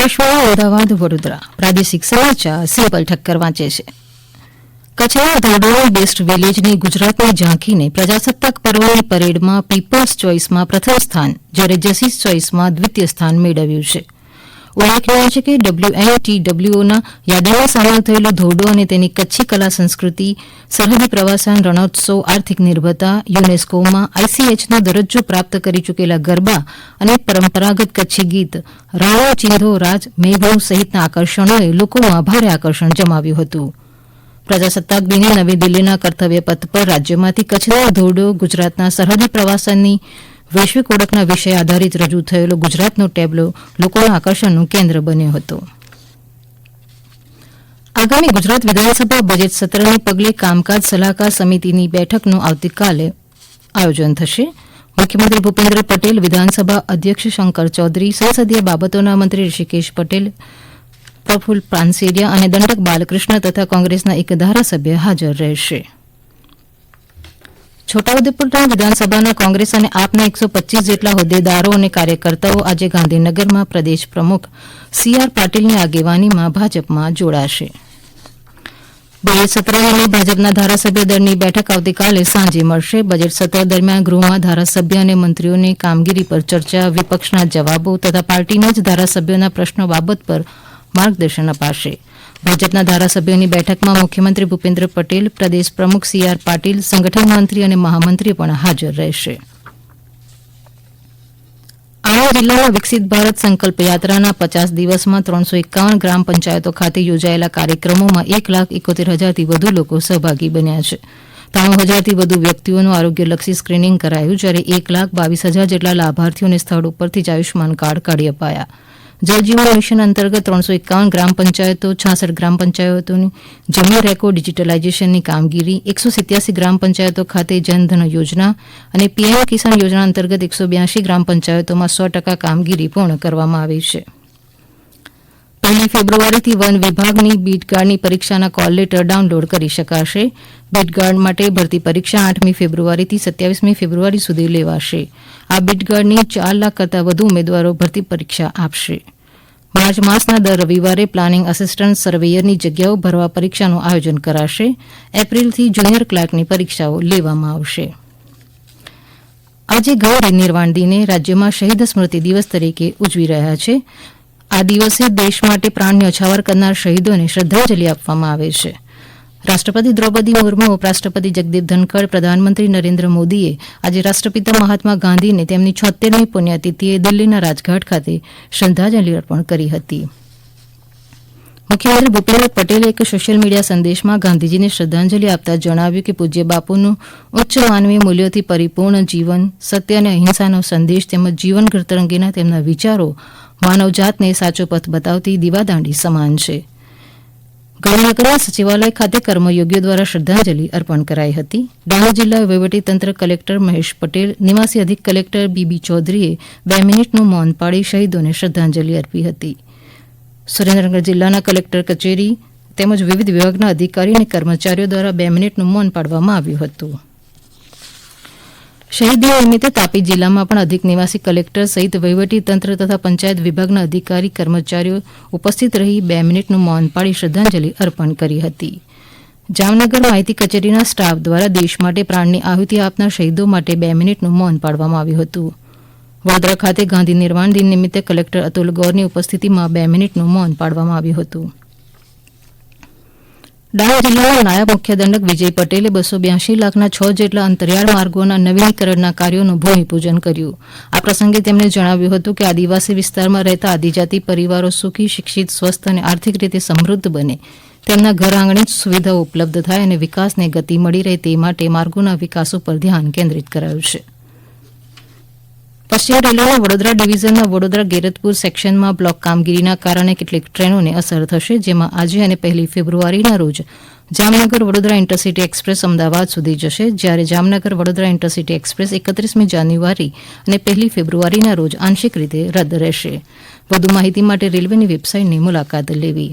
આકાશવાણી અમદાવાદ વડોદરા પ્રાદેશિક સમાચાર સિમ્પલ ઠક્કર વાંચે છે. કચ્છના ધોરડોની બેસ્ટ વિલેજની ગુજરાતની ઝાંખીને પ્રજાસત્તાક પર્વની પરેડમાં પીપલ્સ ચોઇસમાં પ્રથમ સ્થાન જ્યારે જસીસ ચોઇસમાં દ્વિતીય સ્થાન મેળવ્યું છે. ઉલ્લેખનીય છે કે WNTWOના યાદીમાં સામેલ થયેલો ધોરડો અને તેની કચ્છી કલા સંસ્કૃતિ, સરહદી પ્રવાસન, રણોત્સવ, આર્થિક નિર્ભરતા, યુનેસ્કોમાં ICHનો દરજ્જો પ્રાપ્ત કરી ચૂકેલા ગરબા અને પરંપરાગત કચ્છી ગીત રાણો ચિંધો રાજ મેઘો સહિતના આકર્ષણોએ લોકોમાં ભારે આકર્ષણ જમાવ્યું હતું. પ્રજાસત્તાક દિને નવી દિલ્હીના કર્તવ્ય પથ પર રાજ્યમાંથી કચ્છનો ધોરડો ગુજરાતના સરહદી પ્રવાસનની વૈશ્વિક ઓળખના વિષય આધારિત રજૂ થયેલો ગુજરાતનો ટેબ્લો લોકોના આકર્ષણનું કેન્દ્ર બન્યો હતો. આગામી ગુજરાત વિધાનસભા બજેટ સત્રને પગલે કામકાજ સલાહકાર સમિતિની બેઠકનું આવતીકાલે આયોજન થશે. મુખ્યમંત્રી ભૂપેન્દ્ર પટેલ, વિધાનસભા અધ્યક્ષ શંકર ચૌધરી, સંસદીય બાબતોના મંત્રી ઋષિકેશ પટેલ, પ્રફુલ્લ પાનસેરિયા અને દંડક બાલકૃષ્ણ તથા કોંગ્રેસના એક ધારાસભ્ય હાજર રહેશે. છોટાઉદેપુર વિધાનસભાના કોંગ્રેસ અને આપના 125 જેટલા હોદ્દેદારો અને કાર્યકર્તાઓ આજે ગાંધીનગરમાં પ્રદેશ પ્રમુખ CR પાટીલની આગેવાનીમાં ભાજપમાં જોડાશે. બજેટ સત્રને ભાજપના ધારાસભ્ય દળની બેઠક આવતીકાલે સાંજે મળશે. બજેટ સત્ર દરમિયાન ગૃહમાં ધારાસભ્ય અને મંત્રીઓની કામગીરી પર ચર્ચા, વિપક્ષના જવાબો તથા પાર્ટીના જ ધારાસભ્યોના પ્રશ્નો બાબત પર માર્ગદર્શન અપાશે. ભાજપના ધારાસભ્યોની બેઠકમાં મુખ્યમંત્રી ભૂપેન્દ્ર પટેલ, પ્રદેશ પ્રમુખ CR પાટીલ, સંગઠન મંત્રી અને મહામંત્રી પણ હાજર રહેશે. આણંદ જિલ્લાના વિકસિત ભારત સંકલ્પ યાત્રાના 50 દિવસમાં 351 ગ્રામ પંચાયતો ખાતે યોજાયેલા કાર્યક્રમોમાં 1,71,000થી વધુ લોકો સહભાગી બન્યા છે. 93,000થી વધુ વ્યક્તિઓનું આરોગ્યલક્ષી સ્ક્રીનિંગ કરાયું, જ્યારે 1,22,000 જેટલા લાભાર્થીઓને સ્થળ ઉપરથી જ આયુષ્માન કાર્ડ કાઢી અપાયા. જળજીવન મિશન અંતર્ગત 351 ગ્રામ પંચાયતો, 66 ગ્રામ પંચાયતોની જમીન રેકોર્ડ ડિજિટલાઇઝેશનની કામગીરી, 187 ગ્રામ પંચાયતો ખાતે જનધન યોજના અને PM કિસાન યોજના અંતર્ગત 182 ગ્રામ પંચાયતોમાં 100% કામગીરી પૂર્ણ કરવામાં આવી છે. 1 ફેબ્રુઆરીથી વન વિભાગની બીટગાર્ડની પરીક્ષાના કોલ લેટર ડાઉનલોડ કરી શકાશે. બીટગાર્ડ માટે ભરતી પરીક્ષા 8મી ફેબ્રુઆરીથી 27મી ફેબ્રુઆરી સુધી લેવાશે. આ બીટગાર્ડની 4 લાખ કરતાં વધુ ઉમેદવારો ભરતી પરીક્ષા આપશે. માર્ચ માસના દર રવિવારે પ્લાનિંગ આસિસ્ટન્ટ સર્વેયરની જગ્યાઓ ભરવા પરીક્ષાનું આયોજન કરાશે. એપ્રિલથી જુનિયર ક્લાર્કની પરીક્ષાઓ લેવામાં આવશે. આજે ગૌરી નિર્વાણ દિને રાજ્યમાં શહીદ સ્મૃતિ દિવસ તરીકે ઉજવી રહ્યા છે. આ દિવસે દેશ માટે પ્રાણ ન્યોછાવર કરનાર શહીદોને શ્રદ્ધાંજલિ આપવામાં આવે છે. રાષ્ટ્રપતિ દ્રૌપદી મુર્મુ, ઉપરાષ્ટ્રપતિ જગદીપ ધનખડ, પ્રધાનમંત્રી નરેન્દ્ર મોદીએ આજે રાષ્ટ્રપિતા મહાત્મા ગાંધીને તેમની 76મી પુણ્યતિથિએ દિલ્હીના રાજઘાટ ખાતે શ્રદ્ધાંજલિ અર્પણ કરી હતી. મુખ્યમંત્રી ભૂપેન્દ્ર પટેલે એક સોશિયલ મીડિયા સંદેશમાં ગાંધીજીને શ્રદ્ધાંજલિ આપતા જણાવ્યું કે પૂજ્ય બાપુનું ઉચ્ચ માનવીય મૂલ્યોથી પરિપૂર્ણ જીવન, સત્ય અને અહિંસાનો સંદેશ તેમજ જીવન ઘડતર અંગેના તેમના વિચારો માનવજાતને સાચો પથ બતાવતી દીવાદાંડી સમાન છે. ગાંધીનગરના સચિવાલય ખાતે કર્મયોગીઓ દ્વારા શ્રદ્ધાંજલિ અર્પણ કરાઈ હતી. ડાંગ જિલ્લા વહીવટીતંત્ર કલેક્ટર મહેશ પટેલ, નિવાસી અધિક કલેક્ટર BB ચૌધરીએ 2 મિનિટનું મૌન પાળી શહીદોને શ્રદ્ધાંજલિ અર્પી હતી. સુરેન્દ્રનગર જિલ્લાના કલેક્ટર કચેરી તેમજ વિવિધ વિભાગના અધિકારી અને કર્મચારીઓ દ્વારા 2 મિનિટનું મૌન પાળવામાં આવ્યું હતું. શહીદ દિન નિમિત્તે તાપી જિલ્લામાં પણ અધિક નિવાસી કલેક્ટર સહિત વહીવટીતંત્ર તથા પંચાયત વિભાગના અધિકારી કર્મચારીઓ ઉપસ્થિત રહી 2 મિનિટનું મૌન પાળી શ્રદ્ધાંજલિ અર્પણ કરી હતી. જામનગર માહિતી કચેરીના સ્ટાફ દ્વારા દેશ માટે પ્રાણની આહુતિ આપનાર શહીદો માટે 2 મિનિટનું મૌન પાળવામાં આવ્યું હતું. વડોદરા ખાતે ગાંધી નિર્વાણ દિન નિમિત્તે કલેક્ટર અતુલ ગૌરની ઉપસ્થિતિમાં 2 મિનિટનું મૌન પાળવામાં આવ્યું હતું. ડાંગ જિલ્લાના નાયબ મુખ્ય દંડક વિજય પટેલે 282 લાખના 6 જેટલા અંતરિયાળ માર્ગોના નવીનીકરણના કાર્યોનું ભૂમિપૂજન કર્યું. આ પ્રસંગે તેમણે જણાવ્યું હતું કે આદિવાસી વિસ્તારમાં રહેતા આદિજાતિ પરિવારો સુખી, શિક્ષિત, સ્વસ્થ અને આર્થિક રીતે સમૃદ્ધ બને, તેમના ઘર આંગણે જ સુવિધાઓ ઉપલબ્ધ થાય અને વિકાસને ગતિ મળી રહે તે માટે માર્ગોના વિકાસ ઉપર ધ્યાન કેન્દ્રિત કરાયું છે. પશ્ચિમ રેલવેના વડોદરા ડિવિઝનના વડોદરા ગેરતપુર સેક્શનમાં બ્લોક કામગીરીના કારણે કેટલીક ટ્રેનોને અસર થશે, જેમાં આજે અને 1 ફેબ્રુઆરીના રોજ જામનગર વડોદરા ઇન્ટરસિટી એક્સપ્રેસ અમદાવાદ સુધી જશે, જ્યારે જામનગર વડોદરા ઇન્ટરસિટી એક્સપ્રેસ 31મી જાન્યુઆરી અને 1 ફેબ્રુઆરીના રોજ આંશિક રીતે રદ રહેશે. વધુ માહિતી માટે રેલવેની વેબસાઇટની મુલાકાત લેવી.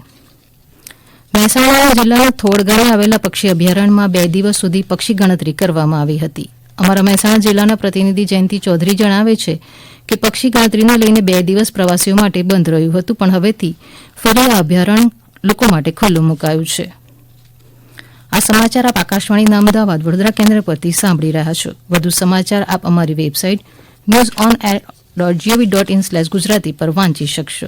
મહેસાણા જિલ્લાના થોડ ગામે આવેલા પક્ષી અભયારણ્યમાં 2 દિવસ સુધી પક્ષી ગણતરી કરવામાં આવી હતી. અમારા મહેસાણા જિલ્લાના પ્રતિનિધિ જયંતિ ચૌધરી જણાવે છે કે પક્ષી ગણતરીને લઈને 2 દિવસ પ્રવાસીઓ માટે બંધ રહ્યું હતું, પણ હવેથી ફરી આ અભયારણ્ય લોકો માટે ખુલ્લું મુકાયું છે. આ સમાચાર આપ આકાશવાણીના અમદાવાદ વડોદરા કેન્દ્ર પરથી સાંભળી રહ્યા છો. વધુ સમાચાર આપ અમારી વેબસાઇટ newsonair.gov.in/ગુજરાતી પર વાંચી શકશો.